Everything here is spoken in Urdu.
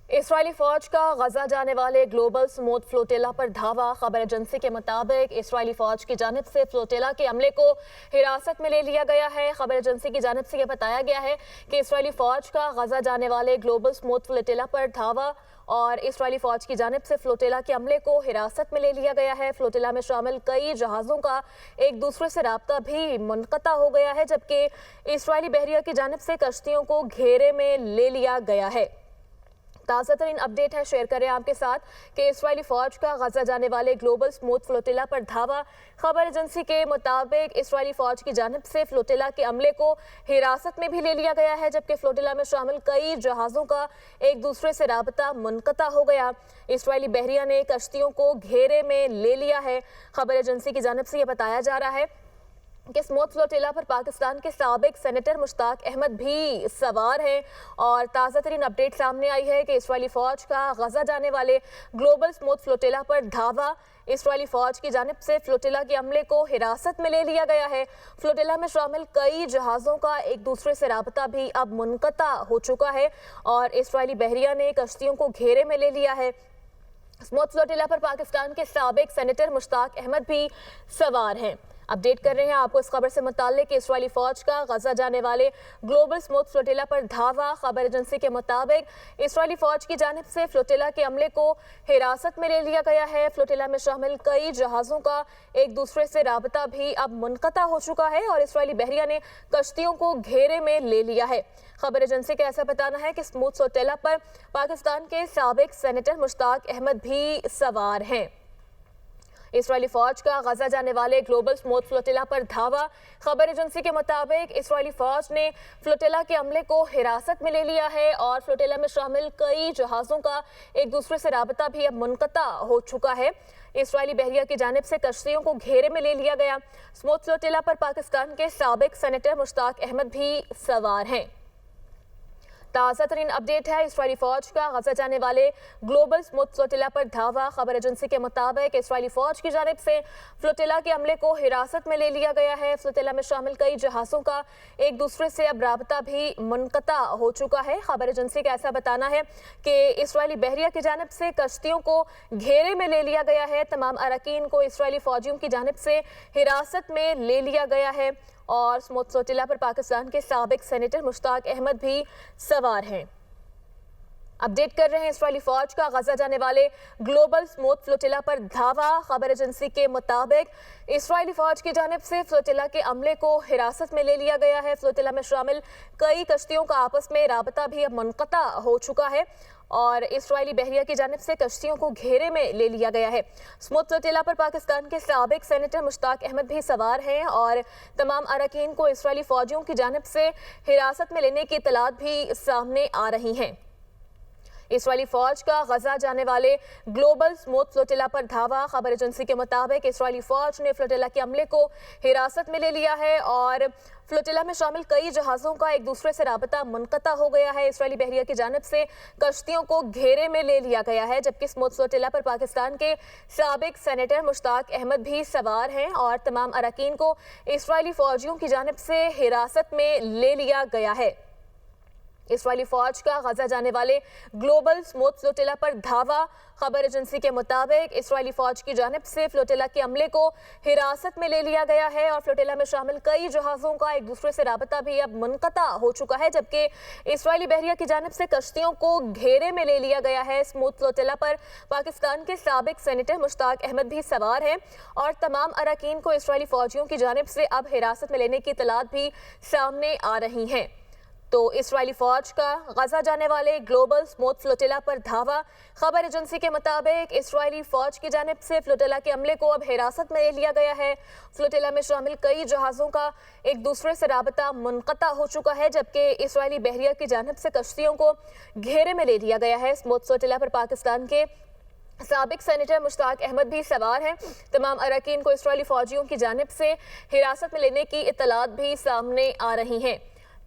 اسرائیلی فوج کا غزہ جانے والے گلوبل سموتھ فلوٹیلا پر دھاوا۔ خبر ایجنسی کے مطابق اسرائیلی فوج کی جانب سے فلوٹیلا کے عملے کو حراست میں لے لیا گیا ہے۔ خبر ایجنسی کی جانب سے یہ بتایا گیا ہے کہ اسرائیلی فوج کا غزہ جانے والے گلوبل سموتھ فلوٹیلا پر دھاوا اور اسرائیلی فوج کی جانب سے فلوٹیلا کے عملے کو حراست میں لے لیا گیا ہے۔ فلوٹیلا میں شامل کئی جہازوں کا ایک دوسرے سے رابطہ بھی منقطع ہو گیا ہے، جبکہ اسرائیلی بحریہ کی جانب سے کشتیوں کو گھیرے میں لے لیا گیا ہے۔ تازہ ترین اپڈیٹ ہے، شیئر کریں آپ کے ساتھ کہ اسرائیلی فوج کا غزہ جانے والے گلوبل سموتھ فلوٹیلا پر دھاوا۔ خبر ایجنسی کے مطابق اسرائیلی فوج کی جانب سے فلوٹیلا کے عملے کو حراست میں بھی لے لیا گیا ہے، جبکہ فلوٹیلا میں شامل کئی جہازوں کا ایک دوسرے سے رابطہ منقطع ہو گیا۔ اسرائیلی بحریہ نے کشتیوں کو گھیرے میں لے لیا ہے۔ خبر ایجنسی کی جانب سے یہ بتایا جا رہا ہے کہ سموتھ فلوٹیلا پر پاکستان کے سابق سینیٹر مشتاق احمد بھی سوار ہیں، اور تازہ ترین اپڈیٹ سامنے آئی ہے کہ اسرائیلی فوج کا غزہ جانے والے گلوبل سموتھ فلوٹیلا پر دھاوا۔ اسرائیلی فوج کی جانب سے فلوٹیلا کے عملے کو حراست میں لے لیا گیا ہے۔ فلوٹیلا میں شامل کئی جہازوں کا ایک دوسرے سے رابطہ بھی اب منقطع ہو چکا ہے، اور اسرائیلی بحریہ نے کشتیوں کو گھیرے میں لے لیا ہے۔ سموتھ فلوٹیلا پر پاکستان کے سابق سینیٹر مشتاق احمد بھی سوار ہیں۔ اپڈیٹ کر رہے ہیں آپ کو اس خبر سے متعلق کہ اسرائیلی فوج کا غزہ جانے والے گلوبل سموتھ فلوٹیلا پر دھاوا۔ خبر ایجنسی کے مطابق اسرائیلی فوج کی جانب سے فلوٹیلا کے عملے کو حراست میں لے لیا گیا ہے۔ فلوٹیلا میں شامل کئی جہازوں کا ایک دوسرے سے رابطہ بھی اب منقطع ہو چکا ہے، اور اسرائیلی بحریہ نے کشتیوں کو گھیرے میں لے لیا ہے۔ خبر ایجنسی کا ایسا بتانا ہے کہ سموتھ فلوٹیلا پر پاکستان کے سابق سینیٹر مشتاق احمد بھی سوار ہیں۔ اسرائیلی فوج کا غزہ جانے والے گلوبل سموتھ فلوٹیلا پر دھاوا۔ خبر ایجنسی کے مطابق اسرائیلی فوج نے فلوٹیلا کے عملے کو حراست میں لے لیا ہے، اور فلوٹیلا میں شامل کئی جہازوں کا ایک دوسرے سے رابطہ بھی اب منقطع ہو چکا ہے۔ اسرائیلی بحریہ کی جانب سے کشتیوں کو گھیرے میں لے لیا گیا۔ سموتھ فلوٹیلا پر پاکستان کے سابق سینیٹر مشتاق احمد بھی سوار ہیں۔ تازہ ترین اپڈیٹ ہے، اسرائیلی فوج کا غزہ جانے والے گلوبل سموتھ فلوٹیلا پر دھاوا۔ خبر ایجنسی کے مطابق اسرائیلی فوج کی جانب سے فلوٹیلا کے عملے کو حراست میں لے لیا گیا ہے۔ فلوٹیلا میں شامل کئی جہازوں کا ایک دوسرے سے اب رابطہ بھی منقطع ہو چکا ہے۔ خبر ایجنسی کا ایسا بتانا ہے کہ اسرائیلی بحریہ کی جانب سے کشتیوں کو گھیرے میں لے لیا گیا ہے۔ تمام اراکین کو اسرائیلی فوجیوں کی جانب سے حراست میں لے لیا گیا ہے، اور سموتھ فلوٹیلا پر پاکستان کے سابق سینیٹر مشتاق احمد بھی سوار ہیں۔ اپڈیٹ کر رہے ہیں اسرائیلی فوج کا غزہ جانے والے گلوبل سموتھ فلوٹیلا پر دھاوا۔ خبر ایجنسی کے مطابق اسرائیلی فوج کی جانب سے فلوٹیلا کے عملے کو حراست میں لے لیا گیا ہے۔ فلوٹیلا میں شامل کئی کشتیوں کا آپس میں رابطہ بھی اب منقطع ہو چکا ہے، اور اسرائیلی بحریہ کی جانب سے کشتیوں کو گھیرے میں لے لیا گیا ہے۔ سموتھ فلوٹیلا پر پاکستان کے سابق سینیٹر مشتاق احمد بھی سوار ہیں، اور تمام اراکین کو اسرائیلی فوجیوں کی جانب سے حراست میں لینے کی اطلاعات بھی سامنے آ رہی ہیں۔ اسرائیلی فوج کا غزہ جانے والے گلوبل سموتھ فلوٹیلا پر دھاوا۔ خبر ایجنسی کے مطابق اسرائیلی فوج نے فلوٹیلا کے عملے کو حراست میں لے لیا ہے، اور فلوٹیلا میں شامل کئی جہازوں کا ایک دوسرے سے رابطہ منقطع ہو گیا ہے۔ اسرائیلی بحریہ کی جانب سے کشتیوں کو گھیرے میں لے لیا گیا ہے، جبکہ سموتھ فلوٹیلا پر پاکستان کے سابق سینیٹر مشتاق احمد بھی سوار ہیں، اور تمام اراکین کو اسرائیلی فوجیوں کی جانب سے حراست میں لے لیا گیا ہے۔ اسرائیلی فوج کا غزہ جانے والے گلوبل سموتھ فلوٹیلا پر دھاوا۔ خبر ایجنسی کے مطابق اسرائیلی فوج کی جانب سے فلوٹیلا کے عملے کو حراست میں لے لیا گیا ہے، اور فلوٹیلا میں شامل کئی جہازوں کا ایک دوسرے سے رابطہ بھی اب منقطع ہو چکا ہے، جبکہ اسرائیلی بحریہ کی جانب سے کشتیوں کو گھیرے میں لے لیا گیا ہے۔ سموتھ فلوٹیلا پر پاکستان کے سابق سینیٹر مشتاق احمد بھی سوار ہیں، اور تمام اراکین کو اسرائیلی فوجیوں کی جانب سے اب حراست میں لینے کی اطلاعات بھی سامنے آ رہی ہیں۔ تو اسرائیلی فوج کا غزہ جانے والے گلوبل سموتھ فلوٹیلا پر دھاوا۔ خبر ایجنسی کے مطابق اسرائیلی فوج کی جانب سے فلوٹیلا کے عملے کو اب حراست میں لے لیا گیا ہے۔ فلوٹیلا میں شامل کئی جہازوں کا ایک دوسرے سے رابطہ منقطع ہو چکا ہے، جبکہ اسرائیلی بحریہ کی جانب سے کشتیوں کو گھیرے میں لے لیا گیا ہے۔ سموتھ فلوٹیلا پر پاکستان کے سابق سینیٹر مشتاق احمد بھی سوار ہیں۔ تمام اراکین کو اسرائیلی فوجیوں کی جانب سے حراست میں لینے کی اطلاعات بھی سامنے آ رہی ہیں۔